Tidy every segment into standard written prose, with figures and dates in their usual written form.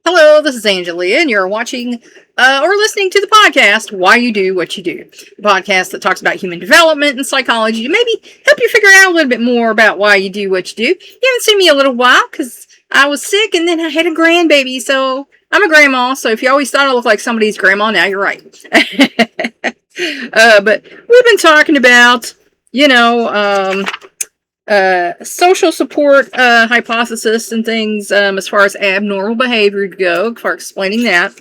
Hello, this is Angelia, and you're watching or listening to the podcast, Why You Do What You Do. A podcast that talks about human development and psychology to maybe help you figure out a little bit more about why you do what you do. You haven't seen me a little while because I was sick and then I had a grandbaby, so I'm a grandma, so if you always thought I looked like somebody's grandma, now you're right. But we've been talking about, social support hypothesis and things as far as abnormal behavior go, for explaining that.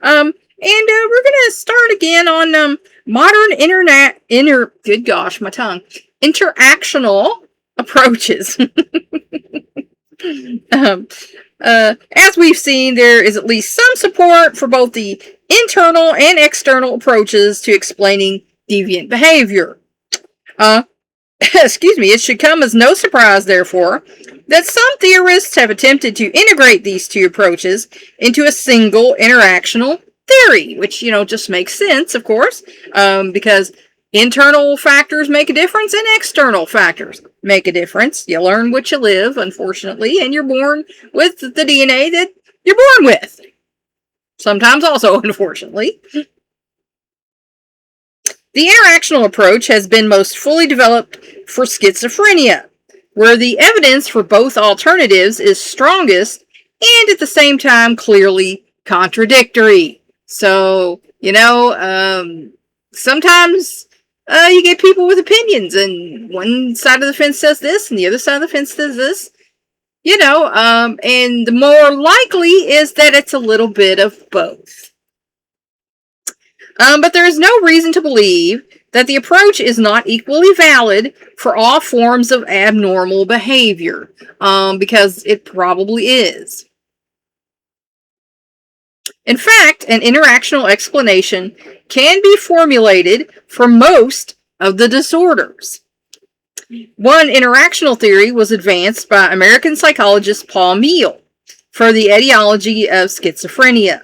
And we're going to start again on modern interactional approaches. As we've seen, there is at least some support for both the internal and external approaches to explaining deviant behavior. Excuse me, it should come as no surprise, therefore, that some theorists have attempted to integrate these two approaches into a single interactional theory, which, just makes sense, of course, because internal factors make a difference and external factors make a difference. You learn what you live, unfortunately, and you're born with the DNA that you're born with. Sometimes also, unfortunately. The interactional approach has been most fully developed for schizophrenia, where the evidence for both alternatives is strongest and at the same time clearly contradictory. So, sometimes you get people with opinions, and one side of the fence says this and the other side of the fence says this, and the more likely is that it's a little bit of both. But there is no reason to believe that the approach is not equally valid for all forms of abnormal behavior, because it probably is. In fact, an interactional explanation can be formulated for most of the disorders. One interactional theory was advanced by American psychologist Paul Meehl for the etiology of schizophrenia.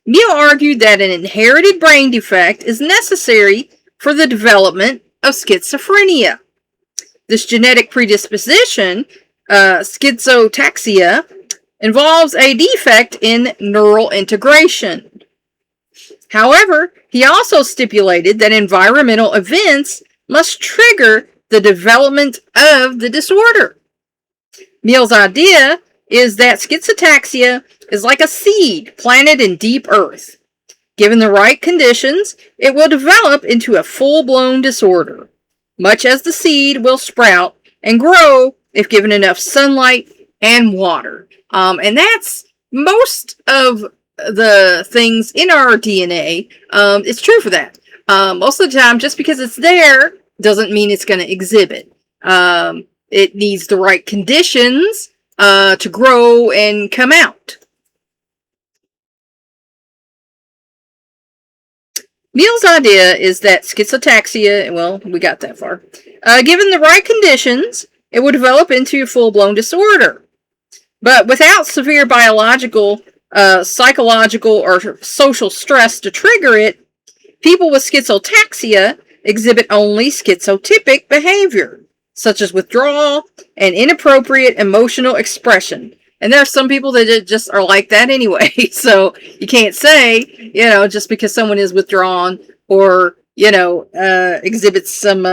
Meehl argued that an inherited brain defect is necessary for the development of schizophrenia. This genetic predisposition, schizotaxia, involves a defect in neural integration. However, he also stipulated that environmental events must trigger the development of the disorder. Meehl's idea is that schizotaxia is like a seed planted in deep earth. Given the right conditions, it will develop into a full-blown disorder, much as the seed will sprout and grow if given enough sunlight and water. And that's most of the things in our DNA. It's true for that. Most of the time, just because it's there doesn't mean it's going to exhibit. It needs the right conditions to grow and come out. Meehl's idea is that schizotaxia, well, we got that far. Given the right conditions, it will develop into a full-blown disorder. But without severe biological, psychological, or social stress to trigger it, people with schizotaxia exhibit only schizotypic behavior, such as withdrawal and inappropriate emotional expression. And there are some people that just are like that anyway. So you can't say, just because someone is withdrawn or, exhibits some,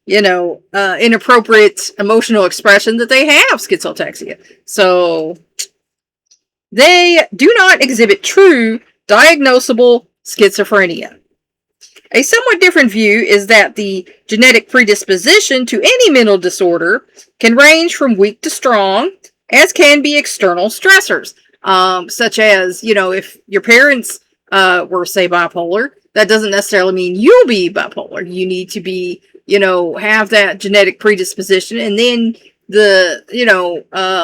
inappropriate emotional expression that they have schizotaxia. So they do not exhibit true diagnosable schizophrenia. A somewhat different view is that the genetic predisposition to any mental disorder can range from weak to strong, as can be external stressors, such as, if your parents were, say, bipolar, that doesn't necessarily mean you'll be bipolar. You need to be, have that genetic predisposition, and then the,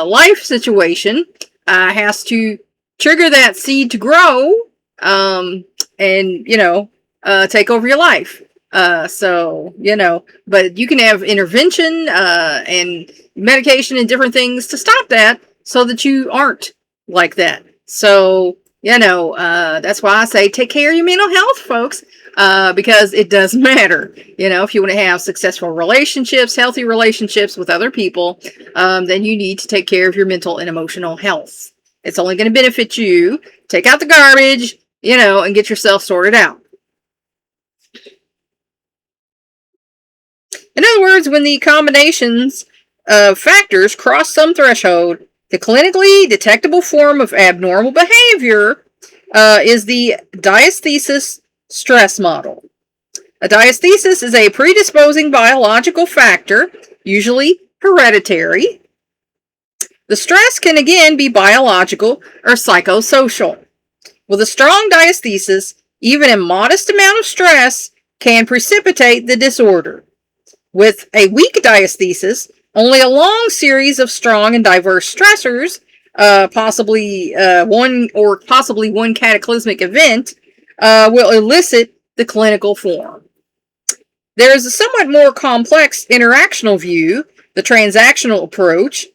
life situation has to trigger that seed to grow, and, take over your life. But you can have intervention and medication and different things to stop that so that you aren't like that. So, that's why I say take care of your mental health, folks, because it does matter. If you want to have successful relationships, healthy relationships with other people, then you need to take care of your mental and emotional health. It's only going to benefit you. Take out the garbage, and get yourself sorted out. In other words, when the combinations of factors cross some threshold, the clinically detectable form of abnormal behavior is the Diathesis-Stress model. A diathesis is a predisposing biological factor, usually hereditary. The stress can again be biological or psychosocial. With a strong diathesis, even a modest amount of stress can precipitate the disorder. With a weak diathesis, only a long series of strong and diverse stressors, possibly one cataclysmic event, will elicit the clinical form. There is a somewhat more complex interactional view, the transactional approach.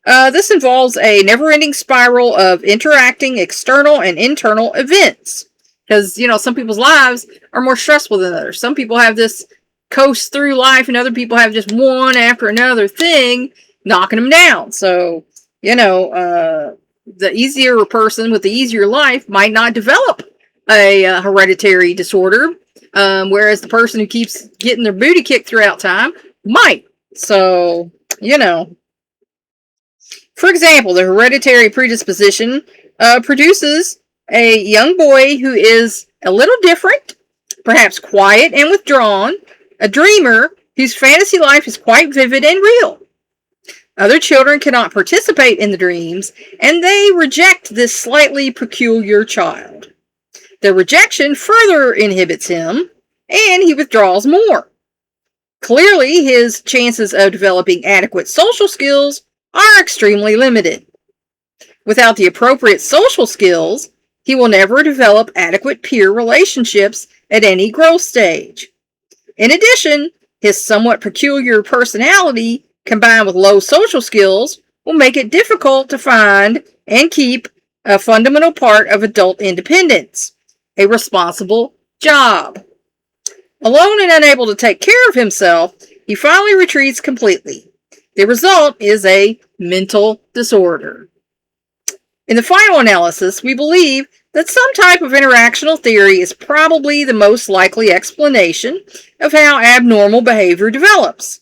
This involves a never-ending spiral of interacting external and internal events. Because, some people's lives are more stressful than others. Some people have this coast through life, and other people have just one after another thing knocking them down. So, the easier person with the easier life might not develop a hereditary disorder, whereas the person who keeps getting their booty kicked throughout time might. So, For example, the hereditary predisposition produces a young boy who is a little different, perhaps quiet and withdrawn, a dreamer whose fantasy life is quite vivid and real. Other children cannot participate in the dreams, and they reject this slightly peculiar child. Their rejection further inhibits him, and he withdraws more. Clearly, his chances of developing adequate social skills are extremely limited. Without the appropriate social skills, he will never develop adequate peer relationships at any growth stage. In addition, his somewhat peculiar personality, combined with low social skills, will make it difficult to find and keep a fundamental part of adult independence, a responsible job. Alone and unable to take care of himself, he finally retreats completely. The result is a mental disorder. In the final analysis, we believe that some type of interactional theory is probably the most likely explanation of how abnormal behavior develops.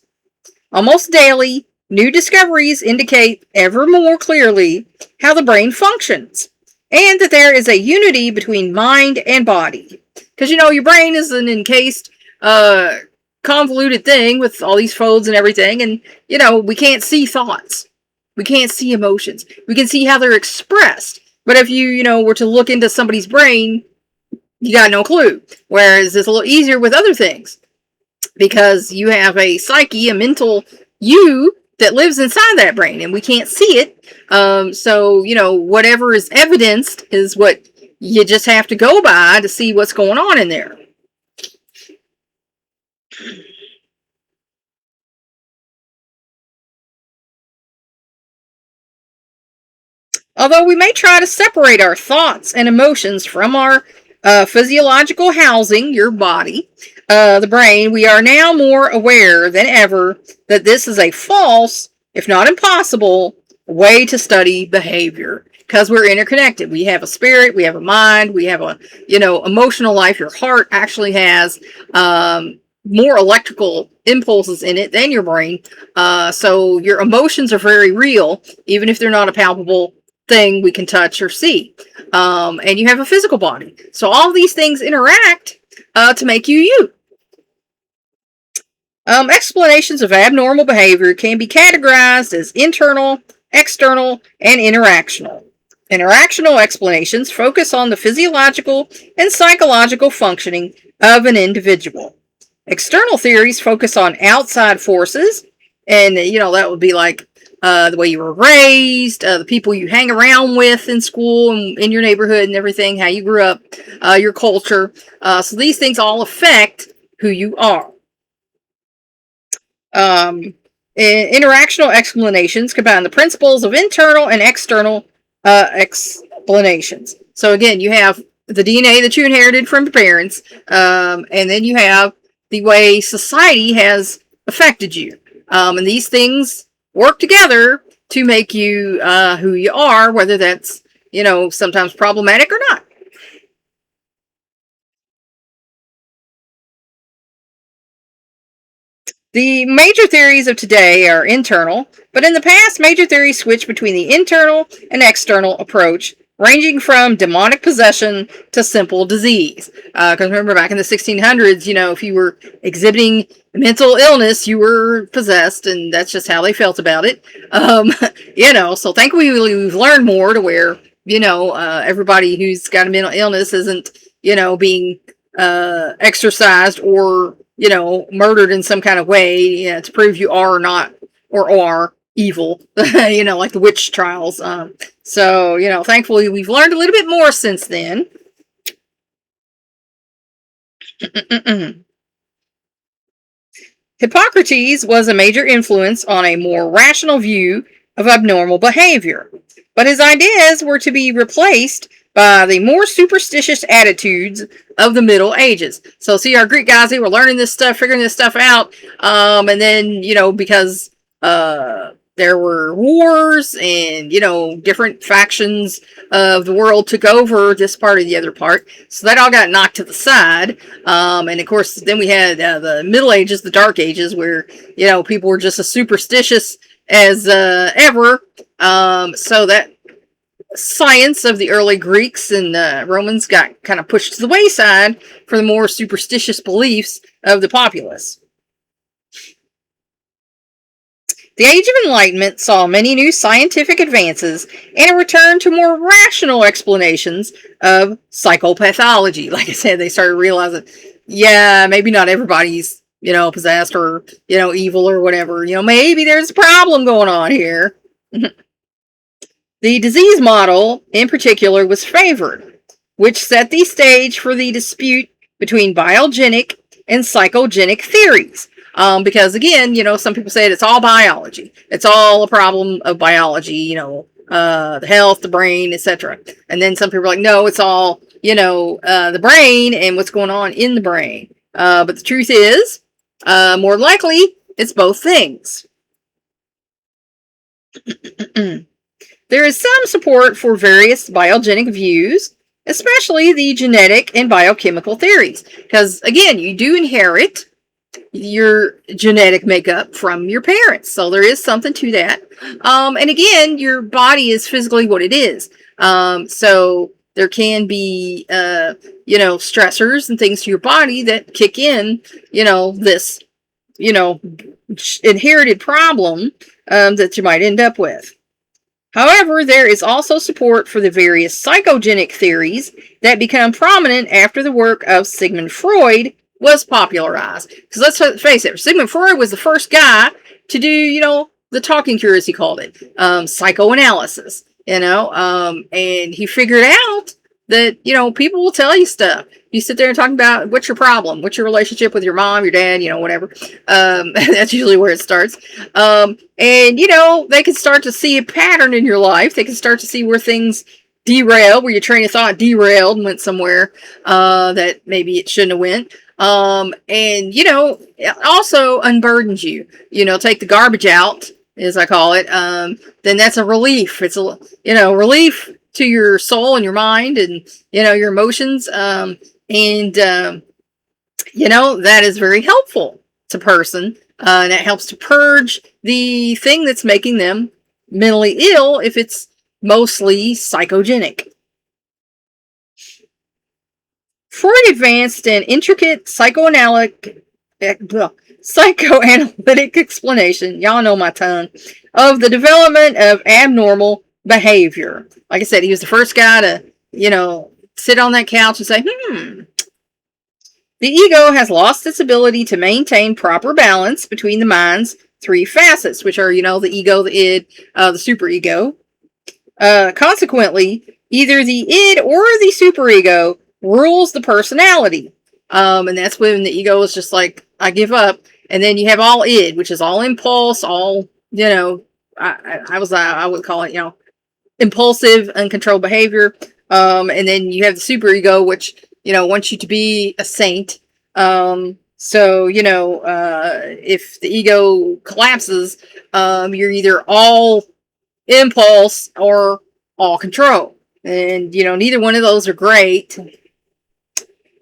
Almost daily, new discoveries indicate ever more clearly how the brain functions, and that there is a unity between mind and body. Because, your brain is an encased, convoluted thing with all these folds and everything, and, we can't see thoughts. We can't see emotions. We can see how they're expressed. But if you, were to look into somebody's brain, you got no clue. Whereas it's a little easier with other things. Because you have a psyche, a mental you that lives inside that brain, and we can't see it. So, whatever is evidenced is what you just have to go by to see what's going on in there. Although we may try to separate our thoughts and emotions from our physiological housing, your body, the brain, we are now more aware than ever that this is a false, if not impossible, way to study behavior. Because we're interconnected. We have a spirit, we have a mind, we have a, emotional life. Your heart actually has more electrical impulses in it than your brain. So your emotions are very real, even if they're not a palpable thing we can touch or see. And you have a physical body. So all these things interact to make you you. Explanations of abnormal behavior can be categorized as internal, external, and interactional. Interactional explanations focus on the physiological and psychological functioning of an individual. External theories focus on outside forces, and that would be like the way you were raised, the people you hang around with in school and in your neighborhood and everything, how you grew up, your culture. So these things all affect who you are. Interactional explanations combine the principles of internal and external explanations. So again, you have the DNA that you inherited from your parents, and then you have the way society has affected you. And these things work together to make you who you are, whether that's, sometimes problematic or not. The major theories of today are internal, but in the past, major theories switched between the internal and external approach, ranging from demonic possession to simple disease. Because remember, back in the 1600s, if you were exhibiting mental illness, you were possessed, and that's just how they felt about it. So thankfully we've learned more to where, everybody who's got a mental illness isn't, being exercised or murdered in some kind of way, to prove you are or not, or are evil, like the witch trials. So, thankfully we've learned a little bit more since then. Hippocrates was a major influence on a more rational view of abnormal behavior, but his ideas were to be replaced by the more superstitious attitudes of the Middle Ages. So, see, our Greek guys, they were learning this stuff, figuring this stuff out, and then, because there were wars and, different factions of the world took over this part or the other part, so that all got knocked to the side. And of course, then we had the Middle Ages, the Dark Ages, where, people were just as superstitious as ever. So that science of the early Greeks and Romans got kind of pushed to the wayside for the more superstitious beliefs of the populace. The Age of Enlightenment saw many new scientific advances and a return to more rational explanations of psychopathology. Like I said, they started realizing, yeah, maybe not everybody's, possessed or, evil or whatever. Maybe there's a problem going on here. The disease model, in particular, was favored, which set the stage for the dispute between biogenic and psychogenic theories. Because again, some people say it's all biology. It's all a problem of biology, the health, the brain, etc. And then some people are like, no, it's all, the brain and what's going on in the brain. But the truth is, more likely, it's both things. There is some support for various biogenic views, especially the genetic and biochemical theories. Because, again, you do inherit your genetic makeup from your parents. So there is something to that. And again, your body is physically what it is. So there can be, stressors and things to your body that kick in, this, inherited problem that you might end up with. However, there is also support for the various psychogenic theories that become prominent after the work of Sigmund Freud was popularized. Because let's face it, Sigmund Freud was the first guy to do, the talking cure, as he called it, psychoanalysis, and he figured out that, people will tell you stuff. You sit there and talk about what's your problem, what's your relationship with your mom, your dad, whatever. That's usually where it starts. And, they can start to see a pattern in your life. They can start to see where things derailed, where your train of thought derailed and went somewhere that maybe it shouldn't have went. And, also unburdens you. Take the garbage out, as I call it. Then that's a relief. It's a, relief to your soul and your mind and, your emotions. That is very helpful to person. And it helps to purge the thing that's making them mentally ill if it's mostly psychogenic. Freud advanced an intricate psychoanalytic explanation, y'all know my tongue, of the development of abnormal behavior. Like I said, he was the first guy to, sit on that couch and say, the ego has lost its ability to maintain proper balance between the mind's three facets, which are, the ego, the id, the superego. Consequently, either the id or the superego rules the personality. And that's when the ego is just like, I give up. And then you have all id, which is all impulse, all, I would call it, impulsive, uncontrolled behavior. And then you have the superego, which, wants you to be a saint. So, if the ego collapses, you're either all impulse or all control. And, neither one of those are great.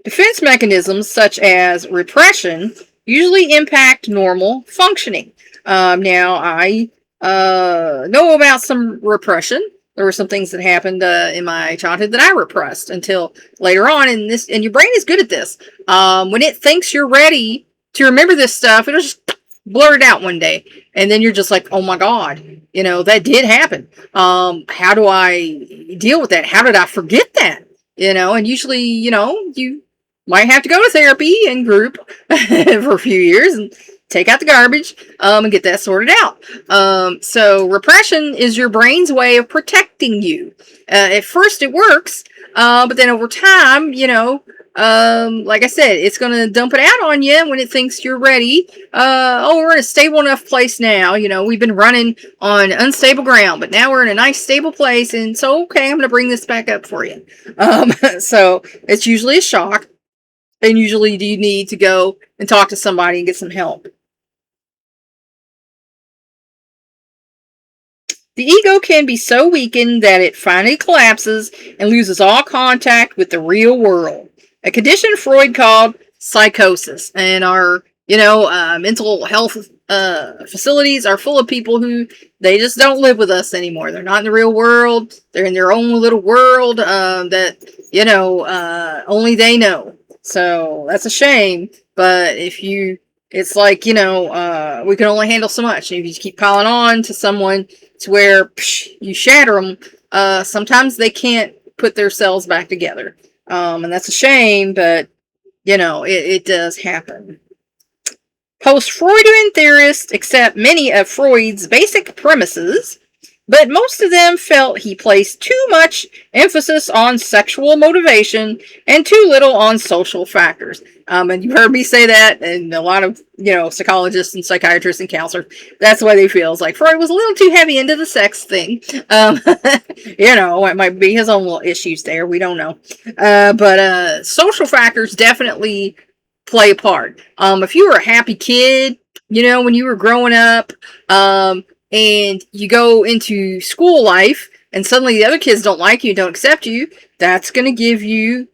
Defense mechanisms such as repression usually impact normal functioning. Now, I know about some repression. There were some things that happened in my childhood that I repressed until later on. And your brain is good at this. When it thinks you're ready to remember this stuff, it'll just blurt it out one day, and then you're just like, oh my god, that did happen. How do I deal with that? How did I forget that? And usually, you might have to go to therapy and group for a few years and take out the garbage and get that sorted out. So repression is your brain's way of protecting you. At first it works, but then over time, like I said, it's going to dump it out on you when it thinks you're ready. We're in a stable enough place now. We've been running on unstable ground, but now we're in a nice stable place. And so, okay, I'm going to bring this back up for you. So it's usually a shock. And usually you need to go and talk to somebody and get some help. The ego can be so weakened that it finally collapses and loses all contact with the real world. A condition Freud called psychosis. And our, mental health facilities are full of people who they just don't live with us anymore. They're not in the real world. They're in their own little world that, only they know. So that's a shame. But it's like, we can only handle so much. And if you just keep piling on to someone to where you shatter them, sometimes they can't put their cells back together. And that's a shame, but, it does happen. Post-Freudian theorists accept many of Freud's basic premises, but most of them felt he placed too much emphasis on sexual motivation and too little on social factors. And you've heard me say that, and a lot of, psychologists and psychiatrists and counselors, that's the way they feel. It's like Freud was a little too heavy into the sex thing. It might be his own little issues there. We don't know. But social factors definitely play a part. If you were a happy kid, when you were growing up, and you go into school life and suddenly the other kids don't like you, don't accept you, that's going to give you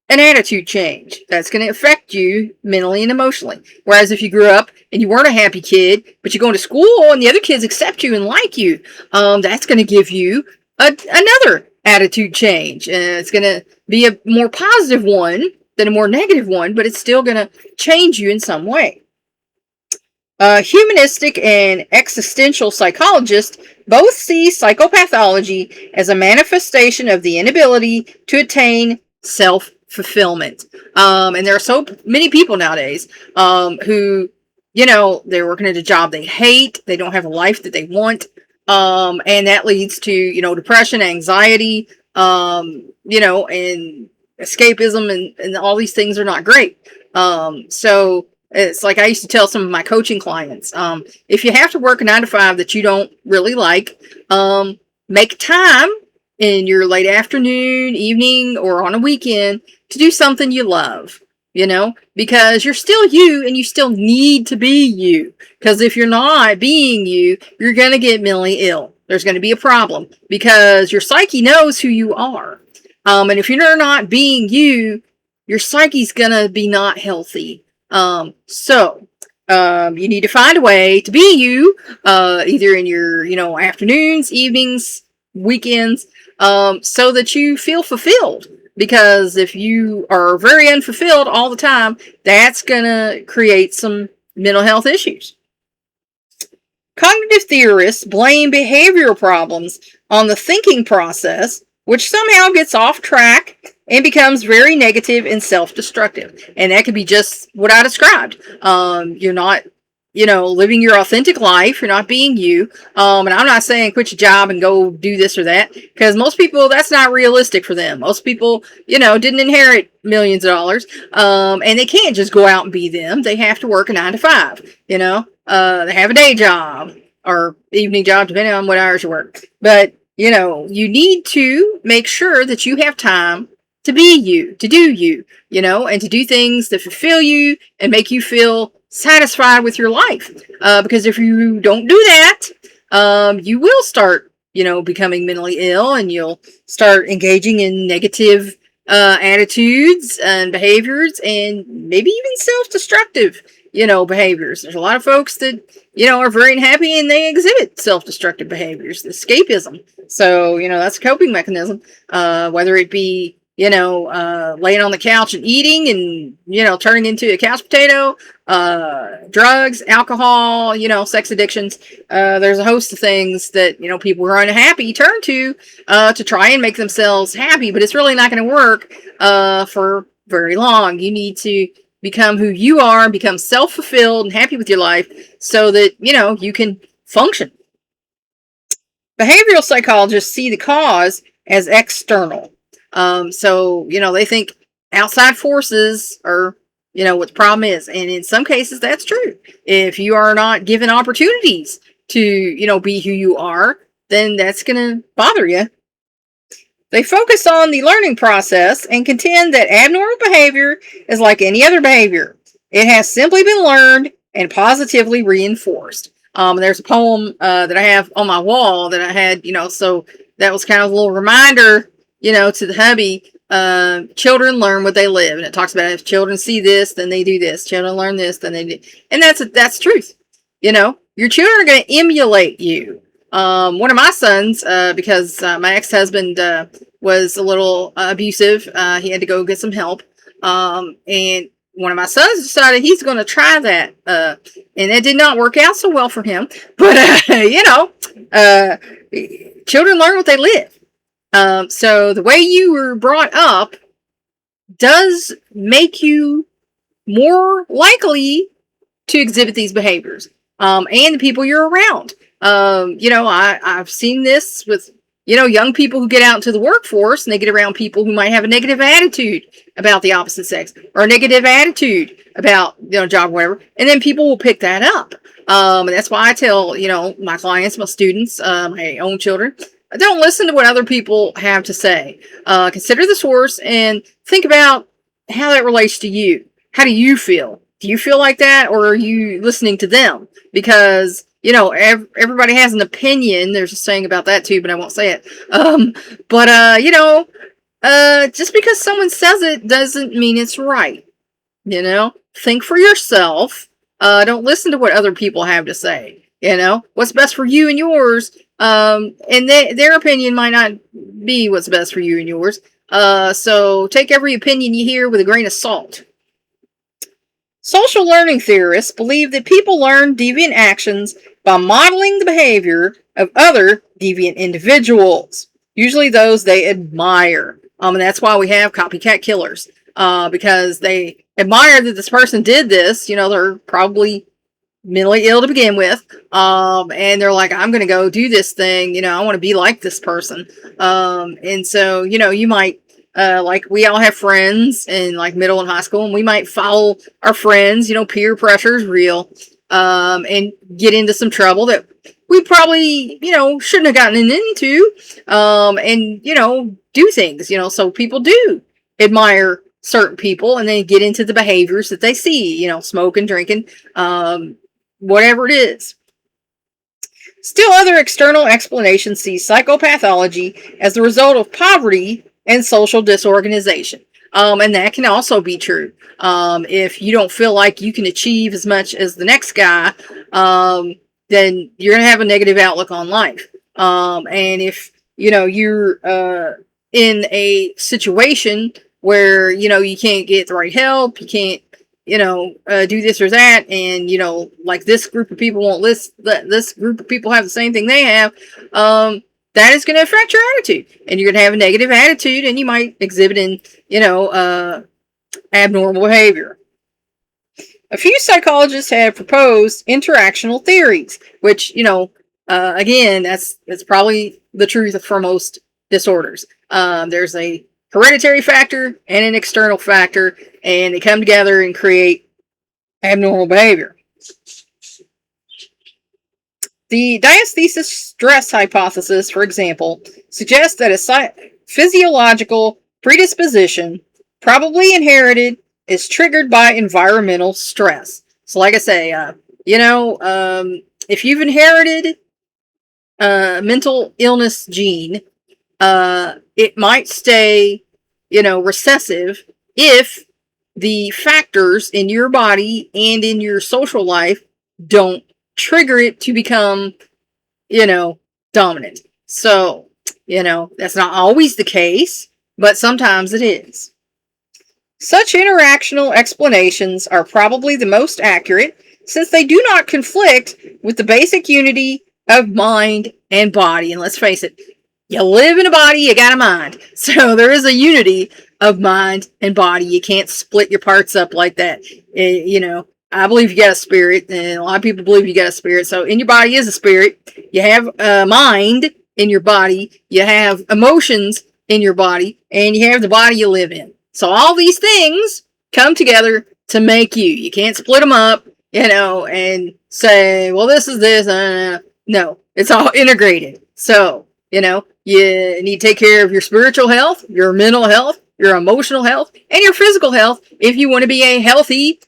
an attitude change. That's going to affect you mentally and emotionally. Whereas if you grew up and you weren't a happy kid, but you go into school and the other kids accept you and like you, that's going to give you another attitude change. And it's going to be a more positive one than a more negative one, but it's still going to change you in some way. Humanistic and existential psychologists both see psychopathology as a manifestation of the inability to attain self-fulfillment. And there are so many people nowadays who, they're working at a job they hate, they don't have a life that they want, and that leads to, depression, anxiety, and escapism, and all these things are not great. So it's like I used to tell some of my coaching clients, if you have to work a 9 to 5 that you don't really like, make time in your late afternoon, evening, or on a weekend to do something you love, because you're still you and you still need to be you. Because if you're not being you, you're going to get mentally ill. There's going to be a problem because your psyche knows who you are. And if you're not being you, your psyche's going to be not healthy. So you need to find a way to be you, either in your, afternoons, evenings, weekends, so that you feel fulfilled. Because if you are very unfulfilled all the time, that's going to create some mental health issues. Cognitive theorists blame behavioral problems on the thinking process, which somehow gets off track and becomes very negative and self-destructive. And that could be just what I described. You're not, living your authentic life. You're not being you. And I'm not saying quit your job and go do this or that, because most people, that's not realistic for them. Most people, didn't inherit millions of dollars. And they can't just go out and be them. They have to work a 9 to 5, they have a day job or evening job, depending on what hours you work. But, you need to make sure that you have time to be you, to do you, and to do things that fulfill you and make you feel satisfied with your life. Because if you don't do that, you will start becoming mentally ill, and you'll start engaging in negative attitudes and behaviors, and maybe even self-destructive, behaviors. There's a lot of folks that, are very unhappy and they exhibit self-destructive behaviors, escapism. So, that's a coping mechanism, whether it be, laying on the couch and eating and, turning into a couch potato, drugs, alcohol, sex addictions. There's a host of things that, people who are unhappy turn to try and make themselves happy, but it's really not going to work, for very long. You need to become who you are and become self-fulfilled and happy with your life so that, you can function. Behavioral psychologists see the cause as external. So, they think outside forces are, what the problem is. And in some cases, that's true. If you are not given opportunities to, be who you are, then that's going to bother you. They focus on the learning process and contend that abnormal behavior is like any other behavior. It has simply been learned and positively reinforced. There's a poem that I have on my wall that I had, so that was kind of a little reminder, to the hubby. Children learn what they live, and it talks about if children see this, then they do this. Children learn this, then they do, and that's truth. Your children are going to emulate you. One of my sons, because my ex-husband was a little abusive, he had to go get some help. And one of my sons decided he's going to try that. And it did not work out so well for him. But, children learn what they live. So the way you were brought up does make you more likely to exhibit these behaviors. And the people you're around. I've seen this with, young people who get out into the workforce and they get around people who might have a negative attitude about the opposite sex or a negative attitude about, job or whatever. And then people will pick that up. And that's why I tell, my clients, my students, my own children, don't listen to what other people have to say. Consider the source and think about how that relates to you. How do you feel? Do you feel like that, or are you listening to them? Because, everybody has an opinion. There's a saying about that too, but I won't say it. Just because someone says it doesn't mean it's right. Think for yourself. Don't listen to what other people have to say. What's best for you and yours. And their opinion might not be what's best for you and yours. So take every opinion you hear with a grain of salt. Social learning theorists believe that people learn deviant actions by modeling the behavior of other deviant individuals, usually those they admire. And that's why we have copycat killers, because they admire that this person did this. They're probably mentally ill to begin with, and they're like, I'm going to go do this thing. I want to be like this person. And so, you might, like we all have friends in like middle and high school, and we might follow our friends, peer pressure is real, and get into some trouble that we probably, shouldn't have gotten into, and, do things, so people do admire certain people and they get into the behaviors that they see, smoking, drinking, whatever it is. Still, other external explanations see psychopathology as the result of poverty and social disorganization. And that can also be true. If you don't feel like you can achieve as much as the next guy, then you're going to have a negative outlook on life. And if, you're in a situation where, you can't get the right help, you can't, do this or that, and, like this group of people won't list, this group of people have the same thing they have, that is going to affect your attitude, and you're going to have a negative attitude, and you might exhibit in, abnormal behavior. A few psychologists have proposed interactional theories, which, again, that's probably the truth for most disorders. There's a hereditary factor and an external factor, and they come together and create abnormal behavior. The Diathesis-Stress hypothesis, for example, suggests that a physiological predisposition, probably inherited, is triggered by environmental stress. So like I say, if you've inherited mental illness gene, it might stay, recessive if the factors in your body and in your social life don't trigger it to become, dominant. So, that's not always the case, but sometimes it is. Such interactional explanations are probably the most accurate since they do not conflict with the basic unity of mind and body. And let's face it, you live in a body, you got a mind. So there is a unity of mind and body. You can't split your parts up like that. I believe you got a spirit, and a lot of people believe you got a spirit. So in your body is a spirit. You have a mind in your body. You have emotions in your body, and you have the body you live in. So all these things come together to make you. You can't split them up, and say, well, this is this. No, it's all integrated. So, you need to take care of your spiritual health, your mental health, your emotional health, and your physical health if you want to be a healthy,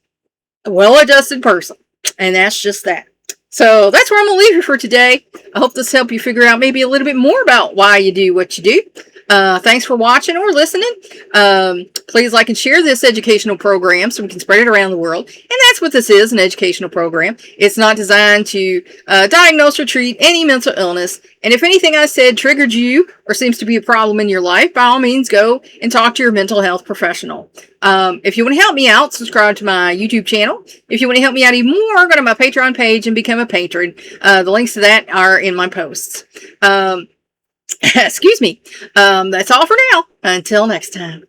well-adjusted person. And that's just that. So that's where I'm going to leave you for today. I hope this helped you figure out maybe a little bit more about why you do what you do. Thanks for watching or listening. Please like and share this educational program so we can spread it around the world. And that's what this is, an educational program. It's not designed to diagnose or treat any mental illness. And if anything I said triggered you or seems to be a problem in your life, by all means, go and talk to your mental health professional. If you want to help me out, subscribe to my YouTube channel. If you want to help me out even more, go to my Patreon page and become a patron. The links to that are in my posts. Excuse me. That's all for now. Until next time.